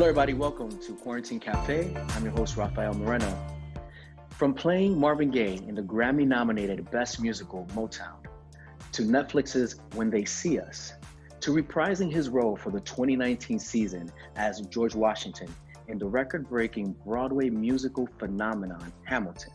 everybody. Welcome to Quarantine Cafe. I'm your host, Rafael Moreno. From playing Marvin Gaye in the Grammy-nominated Best Musical, Motown, to Netflix's When They See Us, to reprising his role for the 2019 season as George Washington in the record-breaking Broadway musical phenomenon, Hamilton,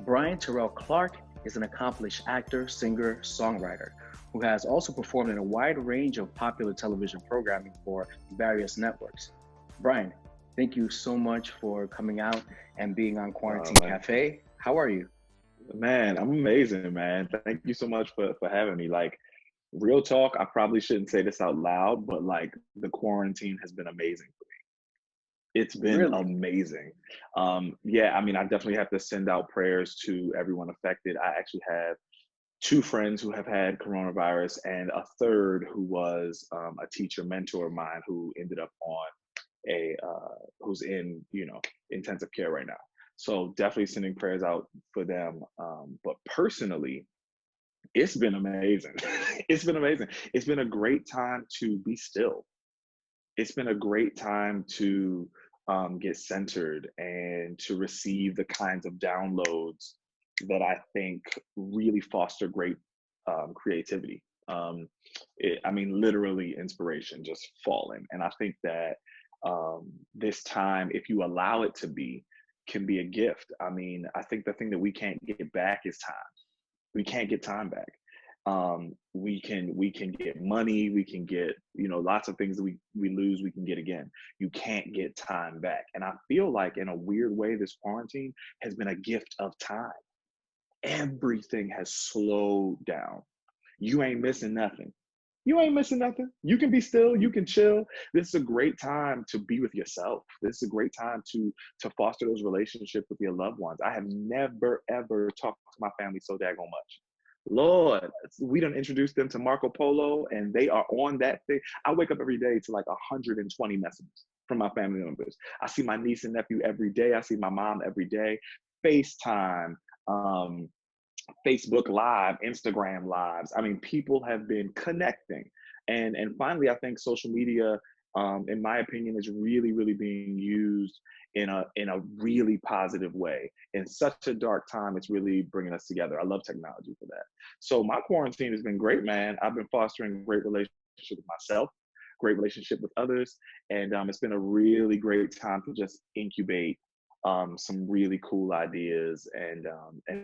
Bryan Tyrell Clark is an accomplished actor, singer, songwriter, who has also performed in a wide range of popular television programming for various networks. Bryan, thank you so much for coming out and being on Quarantine Cafe. How are you? Man, I'm amazing, man. Thank you so much for having me. Like, real talk, I probably shouldn't say this out loud, but like the quarantine has been amazing for me. It's been Really? amazing. Yeah, I mean, I definitely have to send out prayers to everyone affected. I actually have two friends who have had coronavirus and a third who was a teacher mentor of mine who ended up on who's in intensive care right now. So definitely sending prayers out for them. But personally, it's been amazing. It's been amazing. It's been a great time to be still. It's been a great time to get centered and to receive the kinds of downloads that I think really foster great creativity. I mean, literally inspiration just falling. And I think that this time, if you allow it to be, can be a gift. I mean, I think the thing that we can't get back is time. We can't get time back. We can get money, we can get lots of things that we lose, we can get again. You can't get time back. And I feel like in a weird way, this quarantine has been a gift of time. Everything has slowed down. You ain't missing nothing. You ain't missing nothing. You can be still, you can chill. This is a great time to be with yourself. This is a great time to foster those relationships with your loved ones. I have never ever talked to my family so daggone much. Lord, we done introduced them to Marco Polo and they are on that thing. I wake up every day to like 120 messages from my family members. I see my niece and nephew every day. I see my mom every day. FaceTime, Facebook Live, Instagram Lives. I mean, people have been connecting. And finally, I think social media, in my opinion, is really, really being used in a really positive way. In such a dark time, it's really bringing us together. I love technology for that. So my quarantine has been great, man. I've been fostering great relationship with myself, great relationship with others. And it's been a really great time to just incubate some really cool ideas and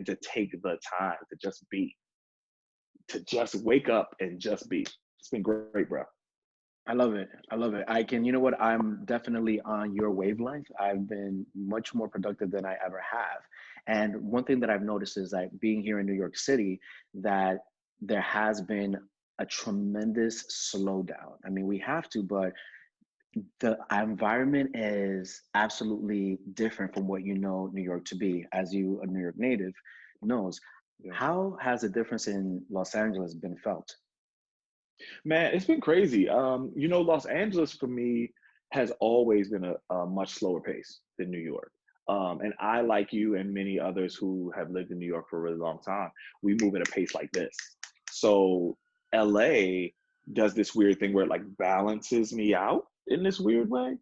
to take the time to just be, to just wake up and just be. It's been great, bro. I love it. I love it. You know what? I'm definitely on your wavelength. I've been much more productive than I ever have. And one thing that I've noticed is that being here in New York City, that there has been a tremendous slowdown. I mean, we have to, but the environment is absolutely different from what you know New York to be, as you, a New York native, knows. Yeah. How has the difference in Los Angeles been felt? Man, it's been crazy. Los Angeles for me has always been a much slower pace than New York. And I, like you and many others who have lived in New York for a really long time, we move at a pace like this. So LA does this weird thing where it like balances me out in this weird way.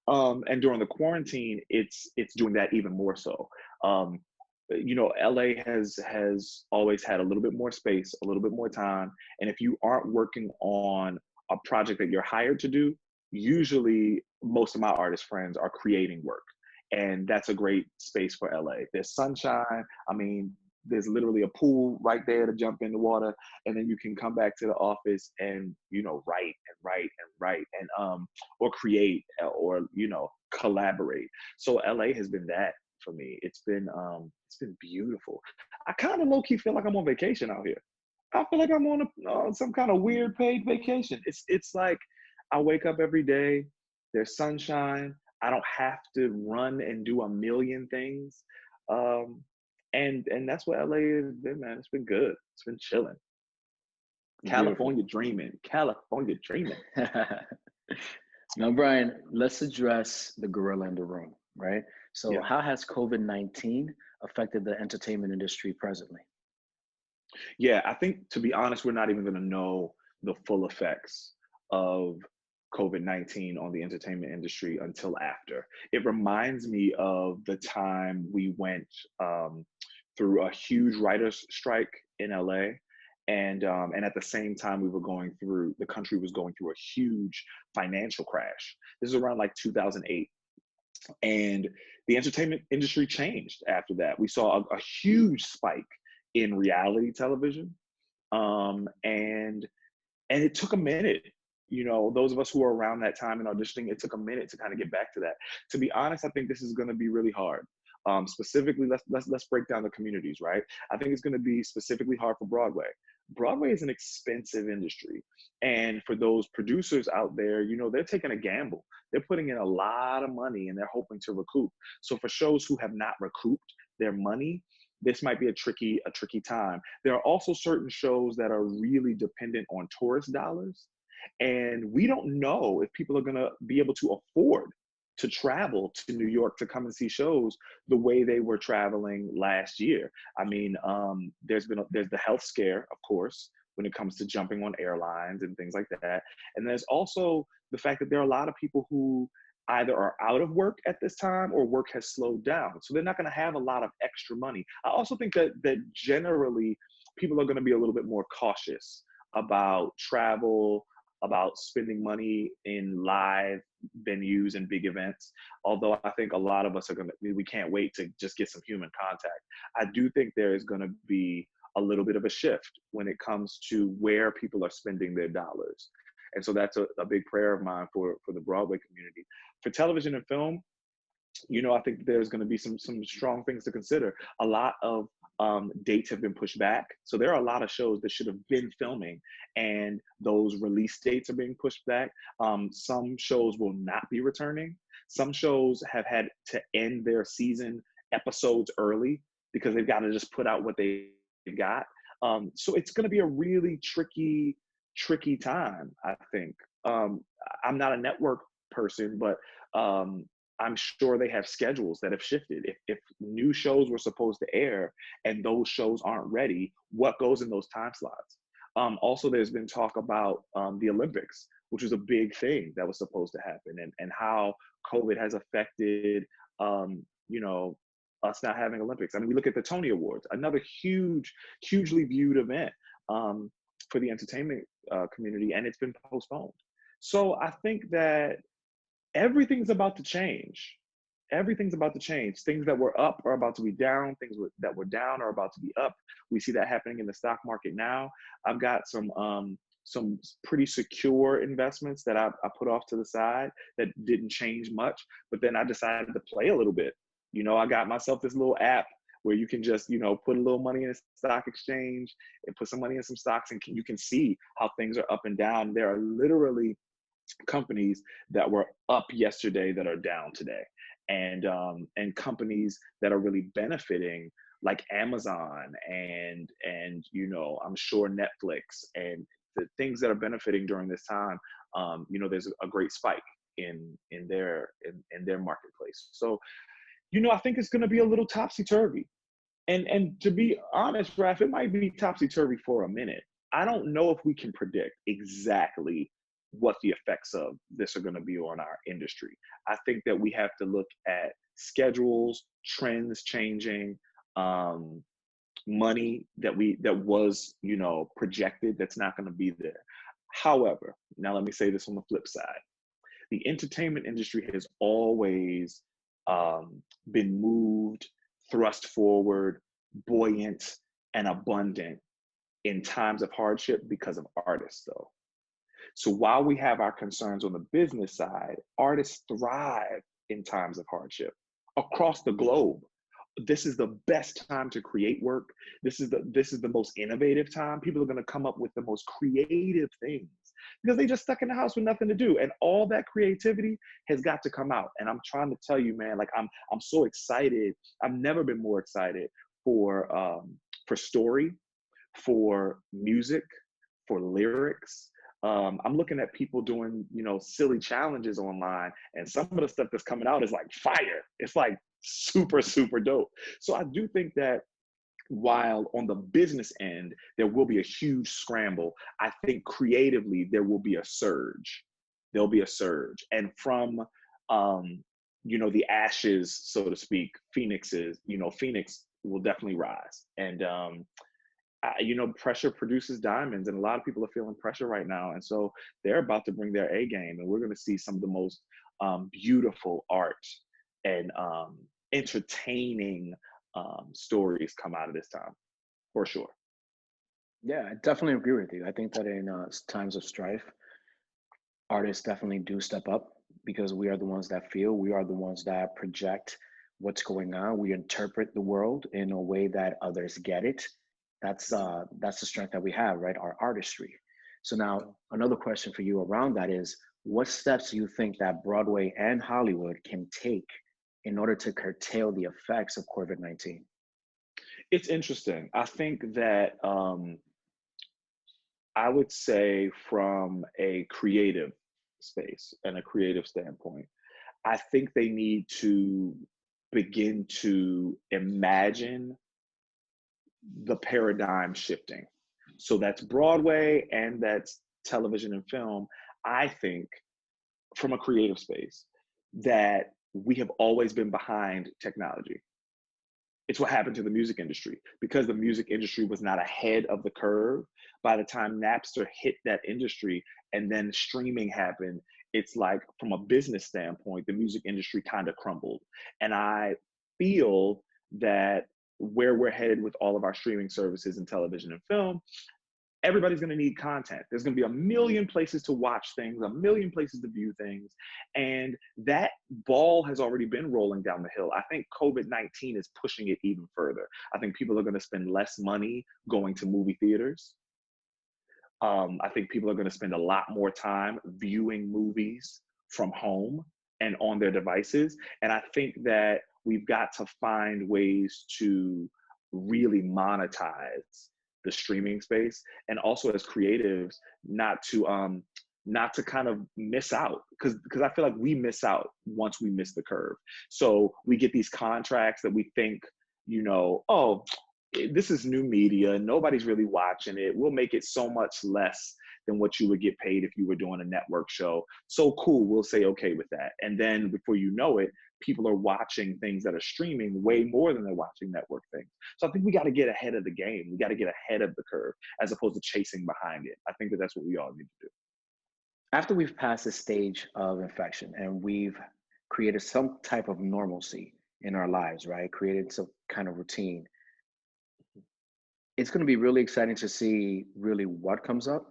And during the quarantine, it's doing that even more so. LA has always had a little bit more space, a little bit more time. And if you aren't working on a project that you're hired to do, usually most of my artist friends are creating work. And that's a great space for LA. There's sunshine. I mean, there's literally a pool right there to jump in the water. And then you can come back to the office and, write and write and write and, or create or, collaborate. So LA has been that for me. It's been beautiful. I kind of low key feel like I'm on vacation out here. I feel like I'm on some kind of weird paid vacation. It's like I wake up every day. There's sunshine. I don't have to run and do a million things. And that's what LA has been, man. It's been good. It's been chilling. California dreaming. California dreaming. Now, Bryan, let's address the gorilla in the room, right? So Yeah. how has COVID-19 affected the entertainment industry presently? Yeah, I think, to be honest, we're not even going to know the full effects of COVID-19 on the entertainment industry until after. It reminds me of the time we went through a huge writers' strike in LA. And at the same time, the country was going through a huge financial crash. This is around like 2008. And the entertainment industry changed after that. We saw a huge spike in reality television. And it took a minute. Those of us who were around that time and auditioning, it took a minute to kind of get back to that. To be honest, I think this is going to be really hard. Specifically, let's break down the communities, right? I think it's going to be specifically hard for Broadway. Broadway is an expensive industry, and for those producers out there, they're taking a gamble. They're putting in a lot of money, and they're hoping to recoup. So for shows who have not recouped their money, this might be a tricky time. There are also certain shows that are really dependent on tourist dollars, and we don't know if people are going to be able to afford to travel to New York to come and see shows the way they were traveling last year. I mean, there's the health scare, of course, when it comes to jumping on airlines and things like that. And there's also the fact that there are a lot of people who either are out of work at this time or work has slowed down. So they're not going to have a lot of extra money. I also think that generally people are going to be a little bit more cautious about travel, about spending money in live venues and big events. Although I think a lot of us we can't wait to just get some human contact. I do think there is going to be a little bit of a shift when it comes to where people are spending their dollars. And so that's a big prayer of mine for the Broadway community. For television and film, I think there's going to be some strong things to consider. A lot of dates have been pushed back. So there are a lot of shows that should have been filming, and those release dates are being pushed back. Some shows will not be returning. Some shows have had to end their season episodes early because they've got to just put out what they got. So it's going to be a really tricky time, I think. I'm not a network person, but I'm sure they have schedules that have shifted. If new shows were supposed to air and those shows aren't ready, what goes in those time slots? Also, there's been talk about the Olympics, which was a big thing that was supposed to happen, and how COVID has affected, us not having Olympics. I mean, we look at the Tony Awards, another hugely viewed event for the entertainment community, and it's been postponed. So I think that everything's about to change. Everything's about to change. Things that were up are about to be down. Things that were down are about to be up. We see that happening in the stock market now. I've got some pretty secure investments that I put off to the side that didn't change much, but then I decided to play a little bit. I got myself this little app where you can just, put a little money in a stock exchange and put some money in some stocks, and you can see how things are up and down. There are literally companies that were up yesterday that are down today, and companies that are really benefiting, like Amazon and I'm sure Netflix, and the things that are benefiting during this time. There's a great spike in their marketplace. So I think it's going to be a little topsy-turvy. And to be honest, Raph, it might be topsy-turvy for a minute. I don't know if we can predict exactly what the effects of this are going to be on our industry. I think that we have to look at schedules, trends changing, money that was, projected that's not going to be there. However, now let me say this on the flip side. The entertainment industry has always been moved, thrust forward, buoyant, and abundant in times of hardship because of artists, though. So while we have our concerns on the business side, artists thrive in times of hardship across the globe. This is the best time to create work. This is the most innovative time. People are going to come up with the most creative things because they just stuck in the house with nothing to do. And all that creativity has got to come out. And I'm trying to tell you, man, like I'm so excited. I've never been more excited for story, for music, for lyrics. I'm looking at people doing, silly challenges online, and some of the stuff that's coming out is like fire. It's like super, super dope. So I do think that while on the business end, there will be a huge scramble, I think creatively there will be a surge. there'll be a surge. And from, the ashes, so to speak, Phoenix will definitely rise. And, pressure produces diamonds, and a lot of people are feeling pressure right now. And so they're about to bring their A game, and we're going to see some of the most beautiful art and entertaining stories come out of this time, for sure. Yeah, I definitely agree with you. I think that in times of strife, artists definitely do step up because we are the ones that feel, we are the ones that project what's going on. We interpret the world in a way that others get it. That's the strength that we have, right? Our artistry. So now another question for you around that is, what steps do you think that Broadway and Hollywood can take in order to curtail the effects of COVID-19? It's interesting. I think that I would say from a creative space and a creative standpoint, I think they need to begin to imagine the paradigm shifting. So that's Broadway and that's television and film. I think from a creative space that we have always been behind technology. It's what happened to the music industry because the music industry was not ahead of the curve. By the time Napster hit that industry and then streaming happened, it's like from a business standpoint, the music industry kind of crumbled. And I feel that where we're headed with all of our streaming services and television and film, everybody's going to need content. There's going to be a million places to watch things, a million places to view things. And that ball has already been rolling down the hill. I think COVID-19 is pushing it even further. I think people are going to spend less money going to movie theaters. I think people are going to spend a lot more time viewing movies from home and on their devices. And I think that we've got to find ways to really monetize the streaming space, and also as creatives not to kind of miss out, because I feel like we miss out once we miss the curve. So we get these contracts that we think, oh, this is new media, nobody's really watching it, we'll make it so much less than what you would get paid if you were doing a network show. So cool, we'll say okay with that. And then before you know it, people are watching things that are streaming way more than they're watching network things. So I think we got to get ahead of the game. We got to get ahead of the curve as opposed to chasing behind it. I think that that's what we all need to do. After we've passed the stage of infection and we've created some type of normalcy in our lives, right? Created some kind of routine, it's going to be really exciting to see really what comes up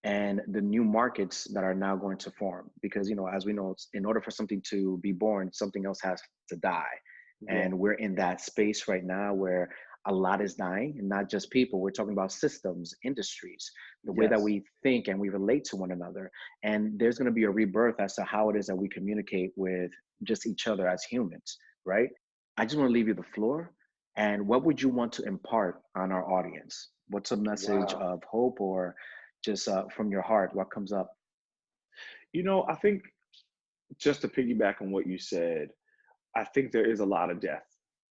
and the new markets that are now going to form, because as we know, in order for something to be born, something else has to die. Yeah. And we're in that space right now where a lot is dying, and not just people. We're talking about systems, industries, the way that Yes. we think and we relate to one another. And there's going to be a rebirth as to how it is that we communicate with just each other as humans, right? I just want to leave you the floor. And what would you want to impart on our audience? What's a message Wow. of hope, or just from your heart, what comes up? I think just to piggyback on what you said, I think there is a lot of death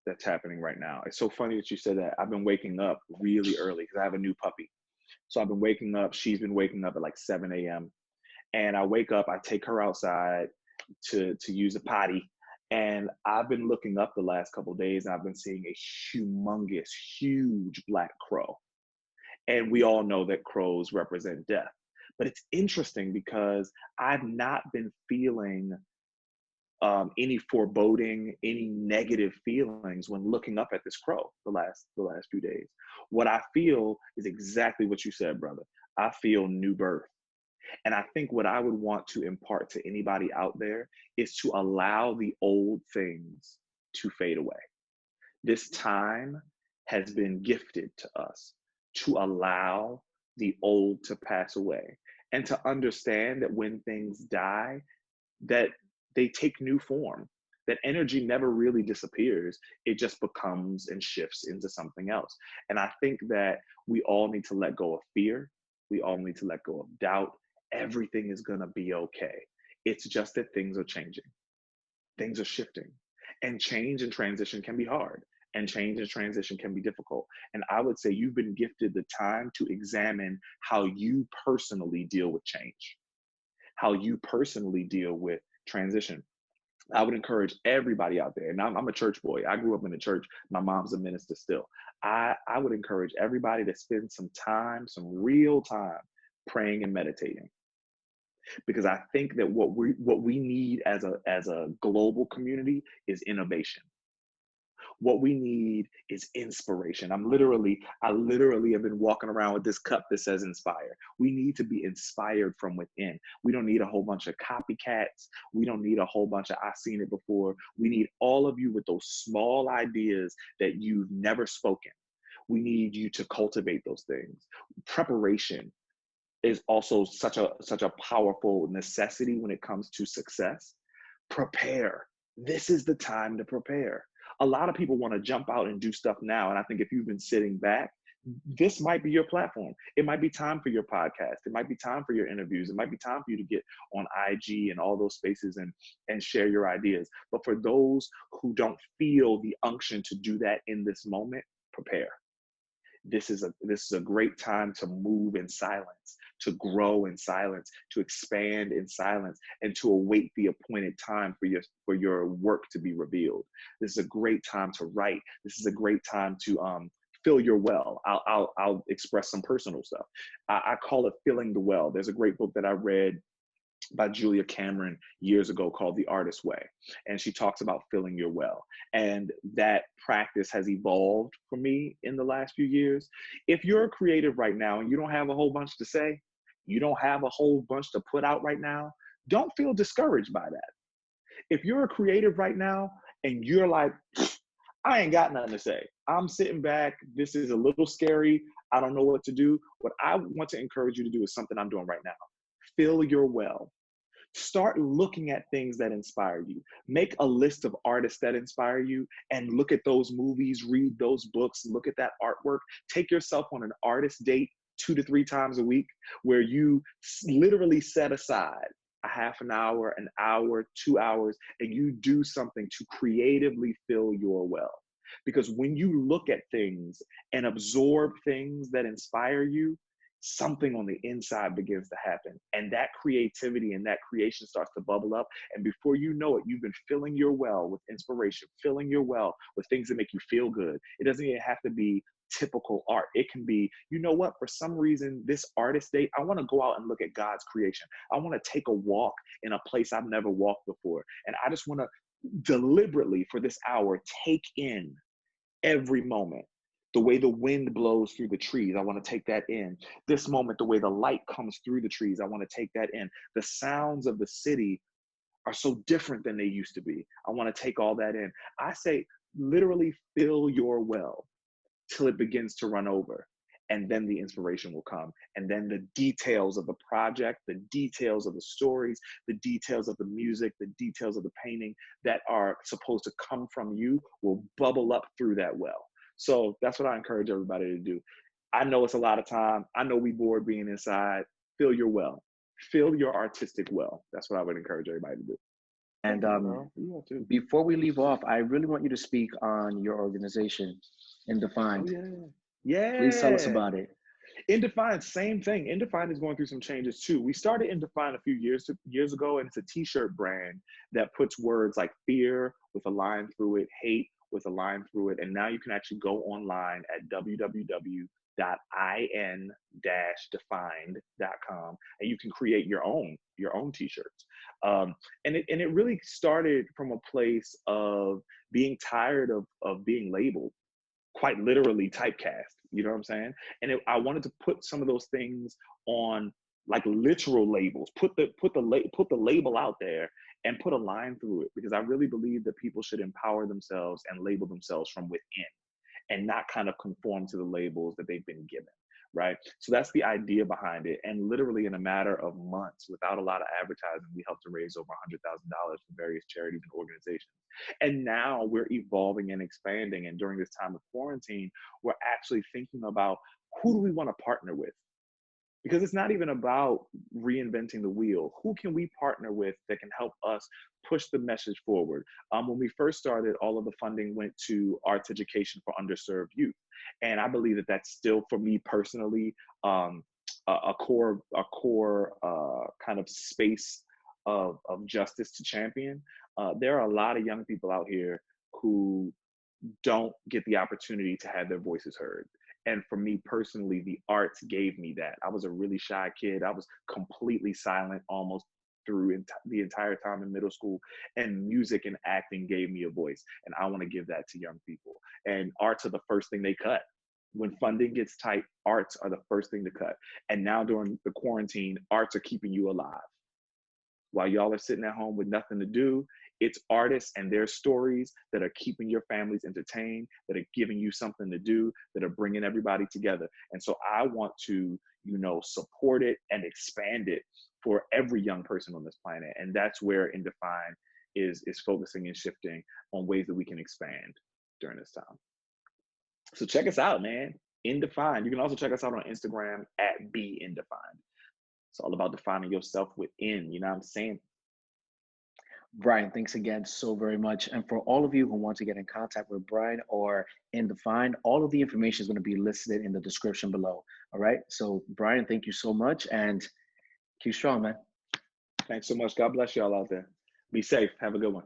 that's happening right now. It's so funny that you said that. I've been waking up really early because I have a new puppy. So I've been waking up. She's been waking up at like 7 a.m. And I wake up, I take her outside to use a potty. And I've been looking up the last couple of days, and I've been seeing a humongous, huge black crow. And we all know that crows represent death. But it's interesting because I've not been feeling any foreboding, any negative feelings when looking up at this crow the last few days. What I feel is exactly what you said, brother. I feel new birth. And I think what I would want to impart to anybody out there is to allow the old things to fade away. This time has been gifted to us to allow the old to pass away and to understand that when things die, that they take new form, that energy never really disappears. It just becomes and shifts into something else. And I think that we all need to let go of fear. We all need to let go of doubt. Everything is going to be okay. It's just that things are changing. Things are shifting. And change and transition can be hard. And change and transition can be difficult. And I would say you've been gifted the time to examine how you personally deal with change. how you personally deal with transition. I would encourage everybody out there, and I'm a church boy. I grew up in the church. My mom's a minister still. I would encourage everybody to spend some time, some real time, praying and meditating, because I think that what we need as a global community is innovation. What we need is inspiration. I literally have been walking around with this cup that says inspire. We need to be inspired from within. We don't need a whole bunch of copycats. We don't need a whole bunch of I've seen it before. We need all of you with those small ideas that you've never spoken. We need you to cultivate those things. Preparation is also such a powerful necessity when it comes to success. Prepare. This is the time to prepare. A lot of people want to jump out and do stuff now, and I think if you've been sitting back, this might be your platform. It might be time for your podcast. It might be time for your interviews. It might be time for you to get on IG and all those spaces and share your ideas. But for those who don't feel the unction to do that in this moment, prepare. This is a great time to move in silence, to grow in silence, to expand in silence, and to await the appointed time for your work to be revealed. This is a great time to write. This is a great time to fill your well. I'll express some personal stuff. I call it filling the well. There's a great book that I read by Julia Cameron years ago called The Artist's Way. And she talks about filling your well. And that practice has evolved for me in the last few years. If you're a creative right now and you don't have a whole bunch to say, you don't have a whole bunch to put out right now, don't feel discouraged by that. If you're a creative right now and you're like, I ain't got nothing to say, I'm sitting back, this is a little scary, I don't know what to do, what I want to encourage you to do is something I'm doing right now. Fill your well. Start looking at things that inspire you. Make a list of artists that inspire you and look at those movies, read those books, look at that artwork. Take yourself on an artist date 2 to 3 times a week where you literally set aside a half an hour, 2 hours, and you do something to creatively fill your well. Because when you look at things and absorb things that inspire you, something on the inside begins to happen. And that creativity and that creation starts to bubble up. And before you know it, you've been filling your well with inspiration, filling your well with things that make you feel good. It doesn't even have to be typical art. It can be, you know what, for some reason, this artist date, I want to go out and look at God's creation. I want to take a walk in a place I've never walked before. And I just want to deliberately for this hour, take in every moment. The way the wind blows through the trees, I want to take that in. This moment, the way the light comes through the trees, I want to take that in. The sounds of the city are so different than they used to be. I want to take all that in. I say, literally fill your well till it begins to run over. And then the inspiration will come. And then the details of the project, the details of the stories, the details of the music, the details of the painting that are supposed to come from you will bubble up through that well. So that's what I encourage everybody to do. I know it's a lot of time. I know we bored being inside. Fill your well. Fill your artistic well. That's what I would encourage everybody to do. And before we leave off, I really want you to speak on your organization, Indefined. Oh, yeah. Please tell us about it. Indefined, same thing. Indefined is going through some changes too. We started Indefined a few years ago, and it's a t-shirt brand that puts words like fear with a line through it, hate with a line through it. And now you can actually go online at www.in-defined.com and you can create your own t-shirts. And it really started from a place of being tired of being labeled, quite literally typecast. You know what I'm saying? And I wanted to put some of those things on like literal labels, put the label out there and put a line through it, because I really believe that people should empower themselves and label themselves from within and not kind of conform to the labels that they've been given, right? So that's the idea behind it. And literally in a matter of months, without a lot of advertising, we helped to raise over $100,000 for various charities and organizations. And now we're evolving and expanding. And during this time of quarantine, we're actually thinking about who do we want to partner with? Because it's not even about reinventing the wheel. Who can we partner with that can help us push the message forward? When we first started, all of the funding went to arts education for underserved youth. And I believe that that's still, for me personally, kind of space of justice to champion. There are a lot of young people out here who don't get the opportunity to have their voices heard. And for me personally, the arts gave me that. I was a really shy kid. I was completely silent almost through the entire time in middle school, and music and acting gave me a voice. And I want to give that to young people. And arts are the first thing they cut. When funding gets tight, arts are the first thing to cut. And now during the quarantine, arts are keeping you alive. While y'all are sitting at home with nothing to do, it's artists and their stories that are keeping your families entertained, that are giving you something to do, that are bringing everybody together. And so I want to, support it and expand it for every young person on this planet. And that's where Indefine is focusing and shifting on ways that we can expand during this time. So check us out, man. Indefine. You can also check us out on Instagram at @BeIndefined. It's all about defining yourself within, you know what I'm saying? Bryan, thanks again so very much. And for all of you who want to get in contact with Bryan or Indefine, all of the information is going to be listed in the description below. All right. So, Bryan, thank you so much and keep strong, man. Thanks so much. God bless y'all out there. Be safe. Have a good one.